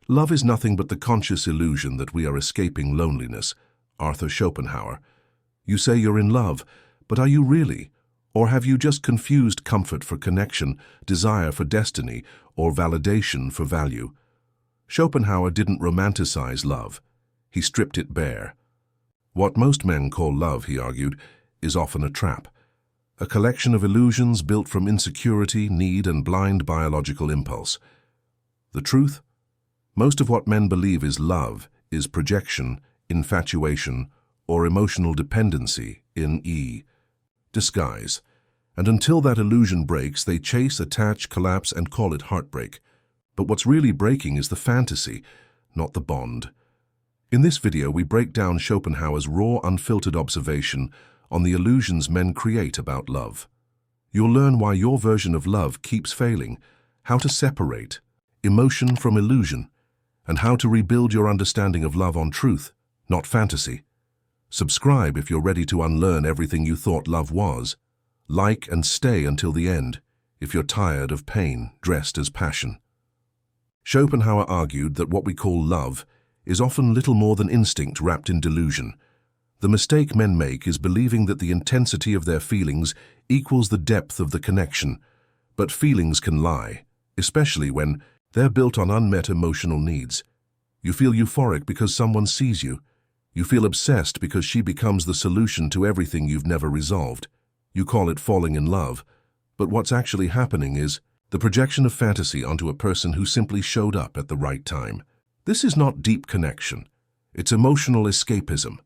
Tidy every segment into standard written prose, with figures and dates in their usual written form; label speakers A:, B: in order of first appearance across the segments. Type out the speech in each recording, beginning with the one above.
A: Love is nothing but the conscious illusion that we are escaping loneliness. Arthur Schopenhauer. You say you're in love, but are you really? Or have you just confused comfort for connection, desire for destiny, or validation for value? Schopenhauer didn't romanticize love. He stripped it bare. What most men call love, he argued, is often a trap. A collection of illusions built from insecurity, need, and blind biological impulse. The truth? Most of what men believe is love is projection, infatuation, or emotional dependency in disguise. And until that illusion breaks, they chase, attach, collapse, and call it heartbreak. But what's really breaking is the fantasy, not the bond. In this video, we break down Schopenhauer's raw, unfiltered observation on the illusions men create about love. You'll learn why your version of love keeps failing, how to separate emotion from illusion, and how to rebuild your understanding of love on truth, not fantasy. Subscribe if you're ready to unlearn everything you thought love was. Like and stay until the end if you're tired of pain dressed as passion. Schopenhauer argued that what we call love is often little more than instinct wrapped in delusion. The mistake men make is believing that the intensity of their feelings equals the depth of the connection. But feelings can lie, especially when they're built on unmet emotional needs. You feel euphoric because someone sees you. You feel obsessed because she becomes the solution to everything you've never resolved. You call it falling in love, but what's actually happening is the projection of fantasy onto a person who simply showed up at the right time. This is not deep connection. It's emotional escapism.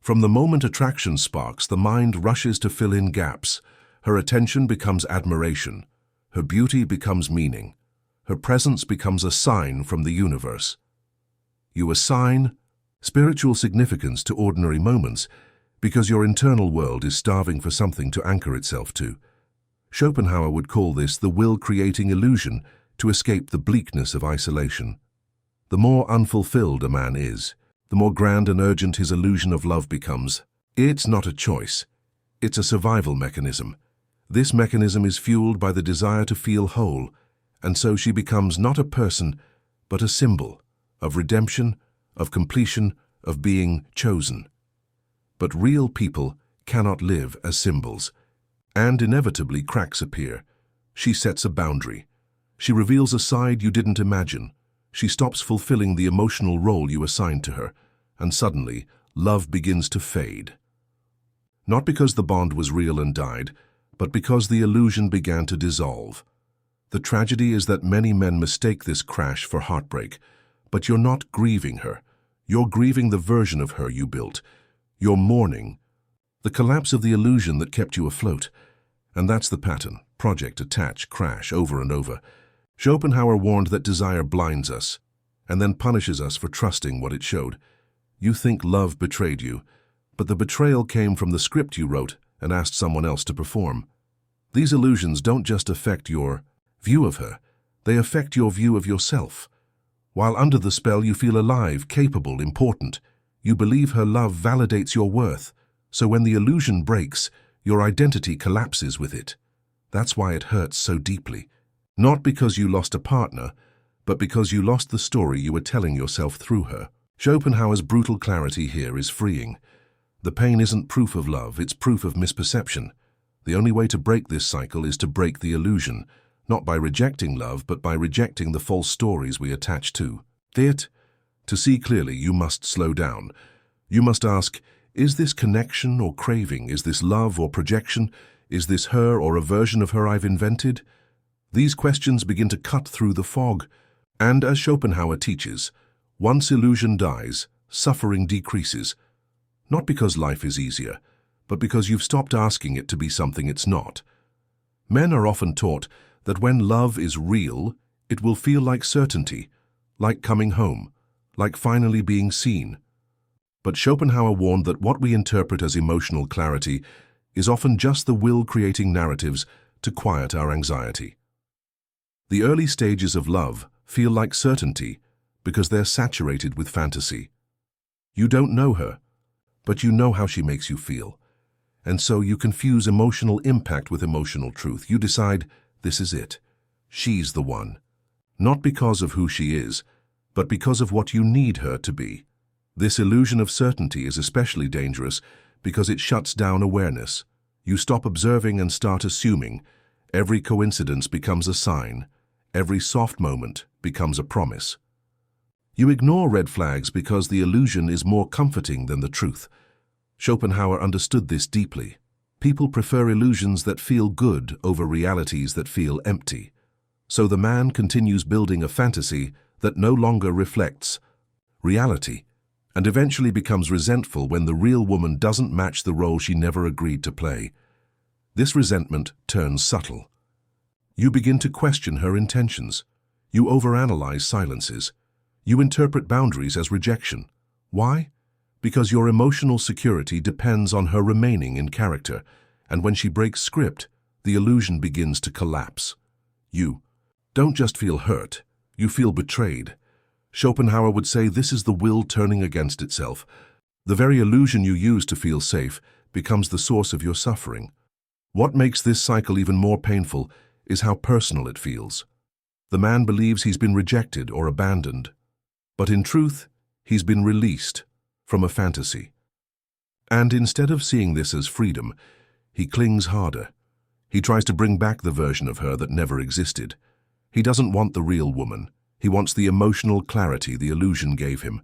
A: From the moment attraction sparks, the mind rushes to fill in gaps. Her attention becomes admiration. Her beauty becomes meaning. Her presence becomes a sign from the universe. You assign spiritual significance to ordinary moments because your internal world is starving for something to anchor itself to. Schopenhauer would call this the will-creating illusion to escape the bleakness of isolation. The more unfulfilled a man is, the more grand and urgent his illusion of love becomes. It's not a choice. It's a survival mechanism. This mechanism is fueled by the desire to feel whole, and so she becomes not a person, but a symbol of redemption, of completion, of being chosen. But real people cannot live as symbols, and inevitably cracks appear. She sets a boundary. She reveals a side you didn't imagine. She stops fulfilling the emotional role you assigned to her, and suddenly, love begins to fade. Not because the bond was real and died, but because the illusion began to dissolve. The tragedy is that many men mistake this crash for heartbreak, but you're not grieving her. You're grieving the version of her you built. You're mourning the collapse of the illusion that kept you afloat. And that's the pattern: project, attach, crash, over and over. Schopenhauer warned that desire blinds us, and then punishes us for trusting what it showed. You think love betrayed you, but the betrayal came from the script you wrote and asked someone else to perform. These illusions don't just affect your view of her, they affect your view of yourself. While under the spell, you feel alive, capable, important. You believe her love validates your worth, so when the illusion breaks, your identity collapses with it. That's why it hurts so deeply. Not because you lost a partner, but because you lost the story you were telling yourself through her. Schopenhauer's brutal clarity here is freeing. The pain isn't proof of love, it's proof of misperception. The only way to break this cycle is to break the illusion, not by rejecting love, but by rejecting the false stories we attach to it. To see clearly, you must slow down. You must ask, is this connection or craving? Is this love or projection? Is this her or a version of her I've invented? These questions begin to cut through the fog. And as Schopenhauer teaches, once illusion dies, suffering decreases. Not because life is easier, but because you've stopped asking it to be something it's not. Men are often taught that when love is real, it will feel like certainty, like coming home, like finally being seen. But Schopenhauer warned that what we interpret as emotional clarity is often just the will creating narratives to quiet our anxiety. The early stages of love feel like certainty because they're saturated with fantasy. You don't know her, but you know how she makes you feel. And so you confuse emotional impact with emotional truth. You decide, this is it. She's the one. Not because of who she is, but because of what you need her to be. This illusion of certainty is especially dangerous because it shuts down awareness. You stop observing and start assuming. Every coincidence becomes a sign. Every soft moment becomes a promise. You ignore red flags because the illusion is more comforting than the truth. Schopenhauer understood this deeply. People prefer illusions that feel good over realities that feel empty. So the man continues building a fantasy that no longer reflects reality, and eventually becomes resentful when the real woman doesn't match the role she never agreed to play. This resentment turns subtle. You begin to question her intentions. You overanalyze silences. You interpret boundaries as rejection. Why? Because your emotional security depends on her remaining in character, and when she breaks script, the illusion begins to collapse. You don't just feel hurt, you feel betrayed. Schopenhauer would say this is the will turning against itself. The very illusion you use to feel safe becomes the source of your suffering. What makes this cycle even more painful is how personal it feels. The man believes he's been rejected or abandoned, but in truth, he's been released from a fantasy. And instead of seeing this as freedom, he clings harder. He tries to bring back the version of her that never existed. He doesn't want the real woman. He wants the emotional clarity the illusion gave him.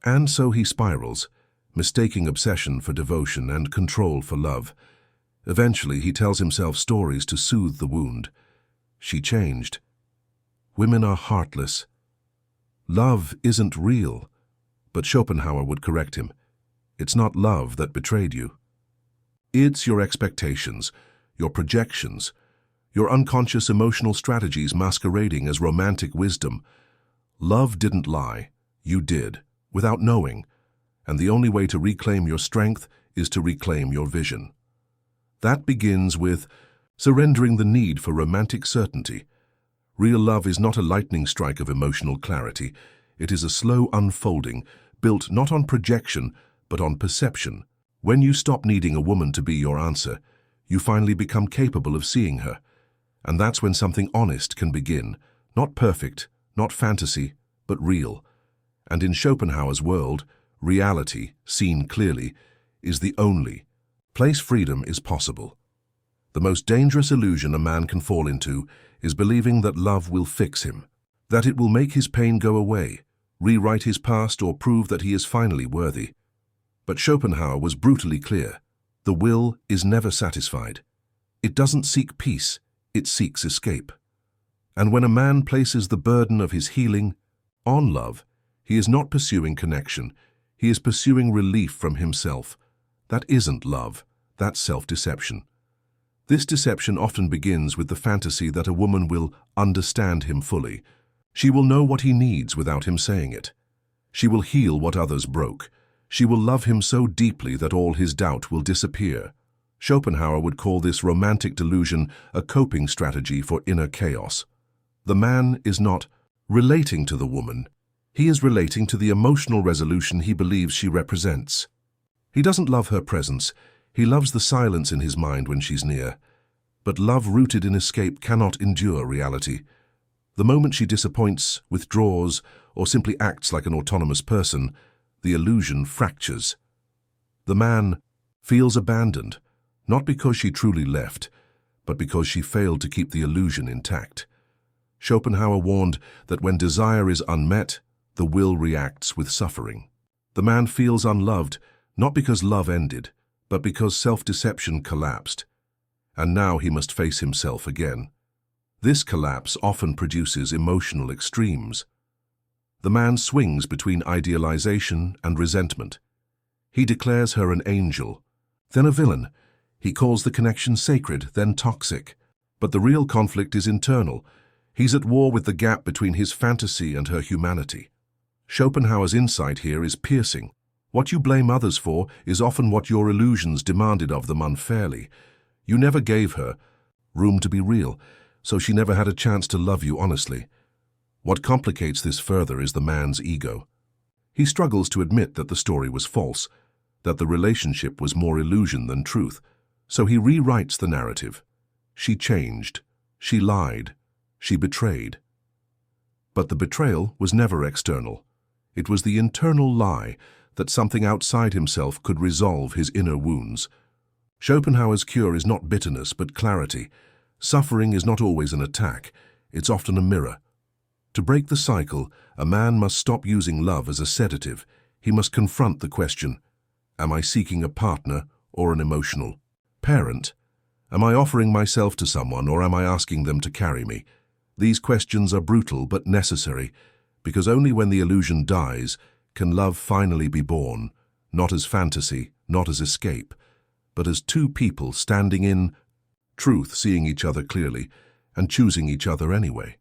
A: And so he spirals, mistaking obsession for devotion and control for love. Eventually, he tells himself stories to soothe the wound. She changed. Women are heartless. Love isn't real. But Schopenhauer would correct him. It's not love that betrayed you. It's your expectations, your projections, your unconscious emotional strategies masquerading as romantic wisdom. Love didn't lie. You did, without knowing. And the only way to reclaim your strength is to reclaim your vision. That begins with surrendering the need for romantic certainty. Real love is not a lightning strike of emotional clarity. It is a slow unfolding, built not on projection, but on perception. When you stop needing a woman to be your answer, you finally become capable of seeing her. And that's when something honest can begin. Not perfect, not fantasy, but real. And in Schopenhauer's world, reality, seen clearly, is the only place freedom is possible. The most dangerous illusion a man can fall into is believing that love will fix him, that it will make his pain go away, rewrite his past, or prove that he is finally worthy. But Schopenhauer was brutally clear. The will is never satisfied. It doesn't seek peace, it seeks escape. And when a man places the burden of his healing on love, he is not pursuing connection, he is pursuing relief from himself. That isn't love, that's self-deception. This deception often begins with the fantasy that a woman will understand him fully. She will know what he needs without him saying it. She will heal what others broke. She will love him so deeply that all his doubt will disappear. Schopenhauer would call this romantic delusion a coping strategy for inner chaos. The man is not relating to the woman. He is relating to the emotional resolution he believes she represents. He doesn't love her presence. He loves the silence in his mind when she's near. But love rooted in escape cannot endure reality. The moment she disappoints, withdraws, or simply acts like an autonomous person, the illusion fractures. The man feels abandoned, not because she truly left, but because she failed to keep the illusion intact. Schopenhauer warned that when desire is unmet, the will reacts with suffering. The man feels unloved, not because love ended, but because self-deception collapsed. And now he must face himself again. This collapse often produces emotional extremes. The man swings between idealization and resentment. He declares her an angel, then a villain. He calls the connection sacred, then toxic. But the real conflict is internal. He's at war with the gap between his fantasy and her humanity. Schopenhauer's insight here is piercing. What you blame others for is often what your illusions demanded of them unfairly. You never gave her room to be real, so she never had a chance to love you honestly. What complicates this further is the man's ego. He struggles to admit that the story was false, that the relationship was more illusion than truth, so he rewrites the narrative. She changed. She lied. She betrayed. But the betrayal was never external. It was the internal lie that something outside himself could resolve his inner wounds. Schopenhauer's cure is not bitterness, but clarity. Suffering is not always an attack, it's often a mirror. To break the cycle, a man must stop using love as a sedative. He must confront the question, am I seeking a partner or an emotional parent? Am I offering myself to someone or am I asking them to carry me? These questions are brutal but necessary, because only when the illusion dies can love finally be born, not as fantasy, not as escape, but as two people standing in truth, seeing each other clearly, and choosing each other anyway.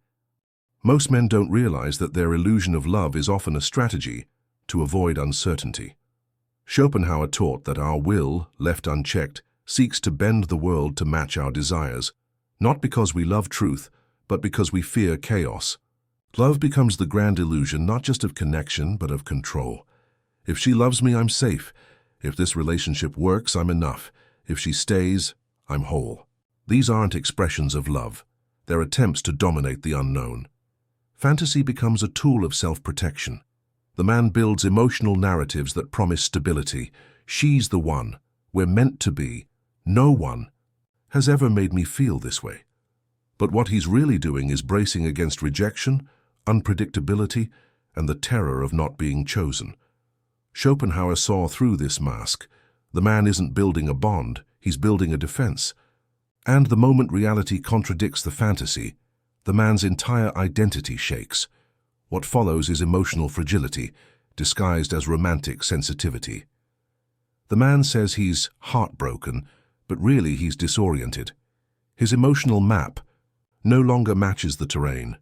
A: Most men don't realize that their illusion of love is often a strategy to avoid uncertainty. Schopenhauer taught that our will, left unchecked, seeks to bend the world to match our desires, not because we love truth, but because we fear chaos. Love becomes the grand illusion not just of connection, but of control. If she loves me, I'm safe. If this relationship works, I'm enough. If she stays, I'm whole. These aren't expressions of love. They're attempts to dominate the unknown. Fantasy becomes a tool of self-protection. The man builds emotional narratives that promise stability. She's the one. We're meant to be. No one has ever made me feel this way. But what he's really doing is bracing against rejection, unpredictability, and the terror of not being chosen. Schopenhauer saw through this mask. The man isn't building a bond, he's building a defense. And the moment reality contradicts the fantasy, the man's entire identity shakes. What follows is emotional fragility, disguised as romantic sensitivity. The man says he's heartbroken, but really he's disoriented. His emotional map no longer matches the terrain.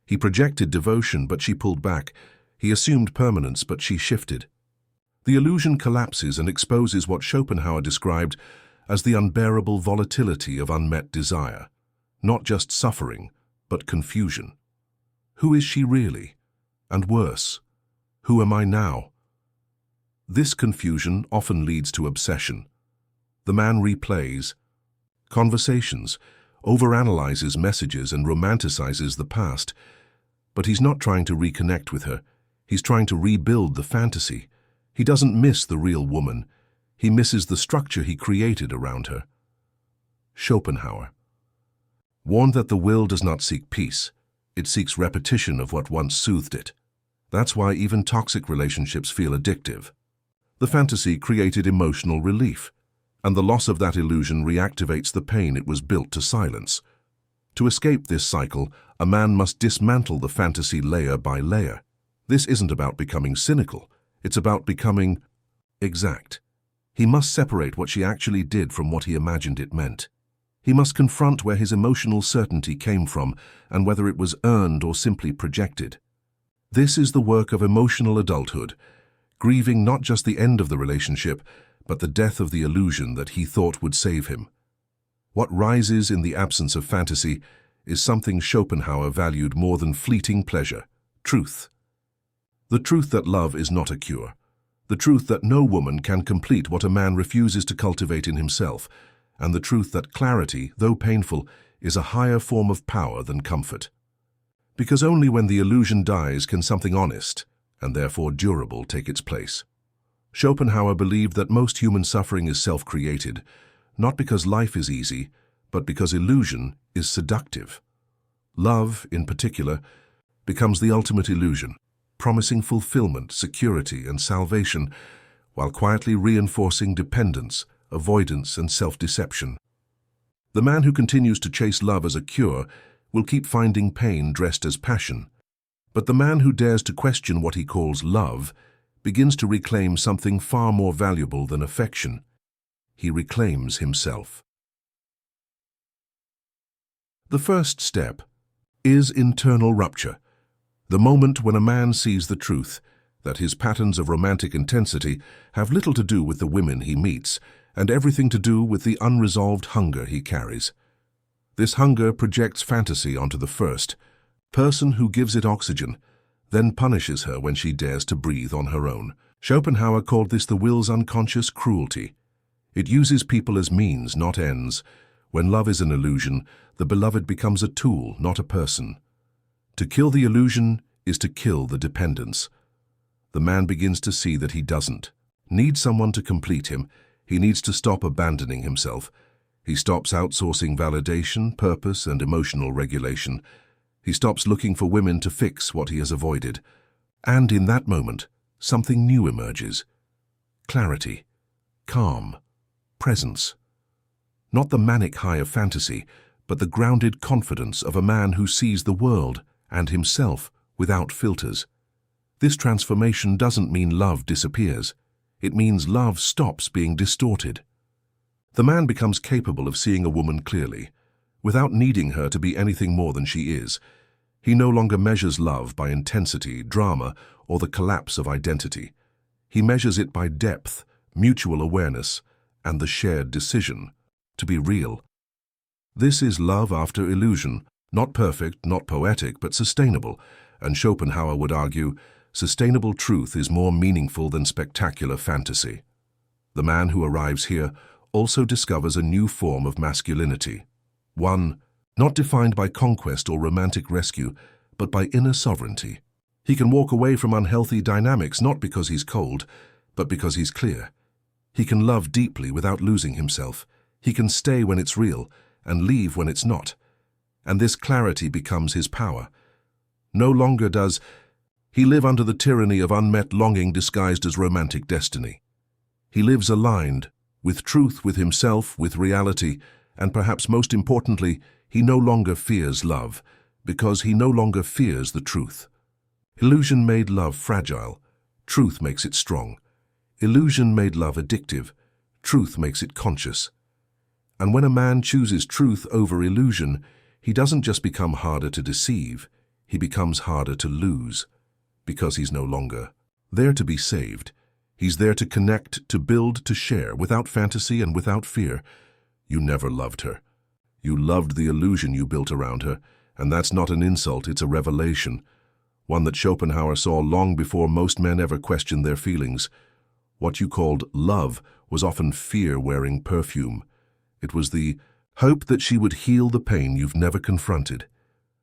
A: He projected devotion, but she pulled back. He assumed permanence, but she shifted. The illusion collapses and exposes what Schopenhauer described as the unbearable volatility of unmet desire. Not just suffering, but confusion. Who is she really? And worse, who am I now? This confusion often leads to obsession. The man replays conversations, overanalyzes messages and romanticizes the past. But he's not trying to reconnect with her. He's trying to rebuild the fantasy. He doesn't miss the real woman. He misses the structure he created around her. Schopenhauer warned that the will does not seek peace. It seeks repetition of what once soothed it. That's why even toxic relationships feel addictive. The fantasy created emotional relief, and the loss of that illusion reactivates the pain it was built to silence. To escape this cycle, a man must dismantle the fantasy layer by layer. This isn't about becoming cynical. It's about becoming exact. He must separate what she actually did from what he imagined it meant. He must confront where his emotional certainty came from and whether it was earned or simply projected. This is the work of emotional adulthood, grieving not just the end of the relationship, but the death of the illusion that he thought would save him. What rises in the absence of fantasy is something Schopenhauer valued more than fleeting pleasure: truth. The truth that love is not a cure. The truth that no woman can complete what a man refuses to cultivate in himself. And the truth that clarity, though painful, is a higher form of power than comfort. Because only when the illusion dies can something honest, and therefore durable, take its place. Schopenhauer believed that most human suffering is self-created, not because life is easy, but because illusion is seductive. Love, in particular, becomes the ultimate illusion, promising fulfillment, security, and salvation, while quietly reinforcing dependence, avoidance, and self-deception. The man who continues to chase love as a cure will keep finding pain dressed as passion. But the man who dares to question what he calls love begins to reclaim something far more valuable than affection. He reclaims himself. The first step is internal rupture, the moment when a man sees the truth, that his patterns of romantic intensity have little to do with the women he meets, and everything to do with the unresolved hunger he carries. This hunger projects fantasy onto the first person who gives it oxygen, then punishes her when she dares to breathe on her own. Schopenhauer called this the will's unconscious cruelty. It uses people as means, not ends. When love is an illusion, the beloved becomes a tool, not a person. To kill the illusion is to kill the dependence. The man begins to see that he doesn't need someone to complete him. He needs to stop abandoning himself. He stops outsourcing validation, purpose, and emotional regulation. He stops looking for women to fix what he has avoided. And in that moment, something new emerges. Clarity, calm, presence. Not the manic high of fantasy, but the grounded confidence of a man who sees the world and himself without filters. This transformation doesn't mean love disappears. It means love stops being distorted. The man becomes capable of seeing a woman clearly, without needing her to be anything more than she is. He no longer measures love by intensity, drama, or the collapse of identity. He measures it by depth, mutual awareness, and the shared decision to be real. This is love after illusion, not perfect, not poetic, but sustainable, and Schopenhauer would argue, sustainable truth is more meaningful than spectacular fantasy. The man who arrives here also discovers a new form of masculinity, one not defined by conquest or romantic rescue, but by inner sovereignty. He can walk away from unhealthy dynamics not because he's cold, but because he's clear. He can love deeply without losing himself. He can stay when it's real and leave when it's not. And this clarity becomes his power. No longer does he live under the tyranny of unmet longing disguised as romantic destiny. He lives aligned with truth, with himself, with reality, and perhaps most importantly, he no longer fears love, because he no longer fears the truth. Illusion made love fragile. Truth makes it strong. Illusion made love addictive. Truth makes it conscious. And when a man chooses truth over illusion, he doesn't just become harder to deceive, he becomes harder to lose, because he's no longer there to be saved. He's there to connect, to build, to share, without fantasy and without fear. You never loved her. You loved the illusion you built around her, and that's not an insult, it's a revelation, one that Schopenhauer saw long before most men ever questioned their feelings. What you called love was often fear wearing perfume. It was the hope that she would heal the pain you've never confronted,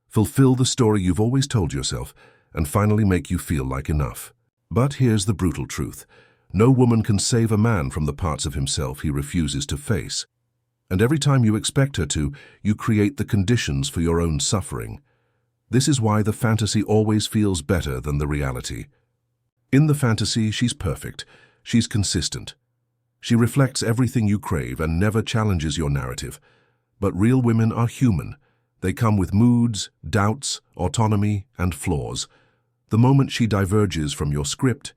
A: fulfill the story you've always told yourself, and finally make you feel like enough. But here's the brutal truth. No woman can save a man from the parts of himself he refuses to face. And every time you expect her to, you create the conditions for your own suffering. This is why the fantasy always feels better than the reality. In the fantasy, she's perfect. She's consistent. She reflects everything you crave and never challenges your narrative. But real women are human. They come with moods, doubts, autonomy, and flaws. The moment she diverges from your script,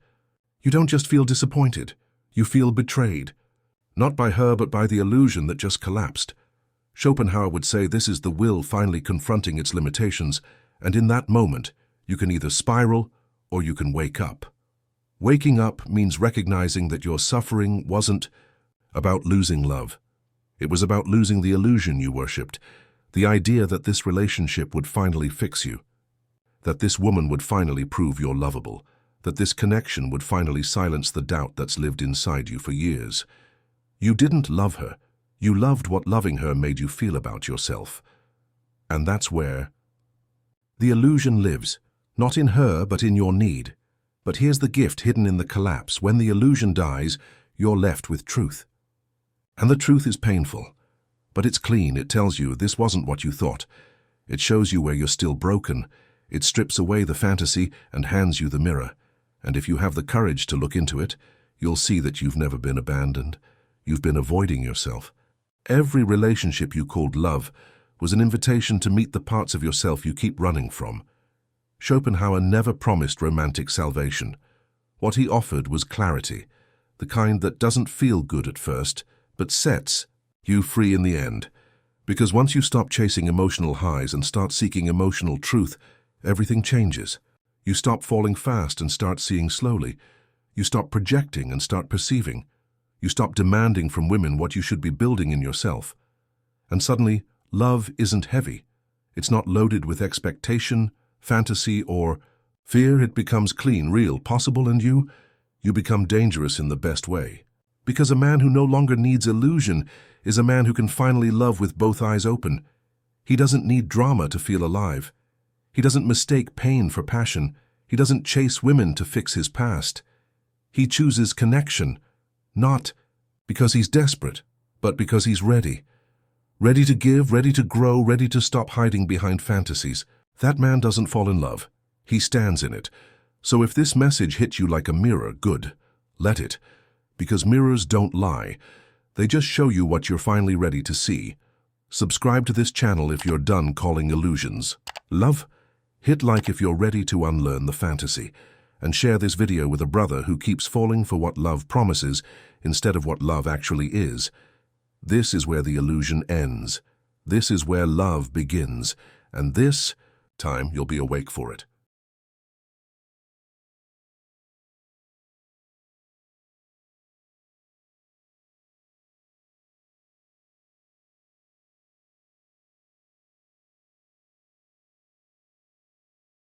A: you don't just feel disappointed, you feel betrayed. Not by her, but by the illusion that just collapsed. Schopenhauer would say this is the will finally confronting its limitations, and in that moment, you can either spiral or you can wake up. Waking up means recognizing that your suffering wasn't about losing love. It was about losing the illusion you worshipped, the idea that this relationship would finally fix you, that this woman would finally prove you're lovable, that this connection would finally silence the doubt that's lived inside you for years. You didn't love her. You loved what loving her made you feel about yourself. And that's where the illusion lives, not in her, but in your need. But here's the gift hidden in the collapse. When the illusion dies, you're left with truth. And the truth is painful, but it's clean. It tells you this wasn't what you thought. It shows you where you're still broken. It strips away the fantasy and hands you the mirror. And if you have the courage to look into it, you'll see that you've never been abandoned. You've been avoiding yourself. Every relationship you called love was an invitation to meet the parts of yourself you keep running from. Schopenhauer never promised romantic salvation. What he offered was clarity, the kind that doesn't feel good at first, but sets you free in the end. Because once you stop chasing emotional highs and start seeking emotional truth, everything changes. You stop falling fast and start seeing slowly. You stop projecting and start perceiving. You stop demanding from women what you should be building in yourself. And suddenly, love isn't heavy. It's not loaded with expectation, fantasy, or fear. It becomes clean, real, possible, and you become dangerous in the best way. Because a man who no longer needs illusion is a man who can finally love with both eyes open. He doesn't need drama to feel alive. He doesn't mistake pain for passion. He doesn't chase women to fix his past. He chooses connection, not because he's desperate, but because he's ready. Ready to give, ready to grow, ready to stop hiding behind fantasies. That man doesn't fall in love. He stands in it. So if this message hit you like a mirror, good. Let it. Because mirrors don't lie. They just show you what you're finally ready to see. Subscribe to this channel if you're done calling illusions. Love? Hit like if you're ready to unlearn the fantasy. And share this video with a brother who keeps falling for what love promises instead of what love actually is. This is where the illusion ends. This is where love begins. And this time you'll be awake for it.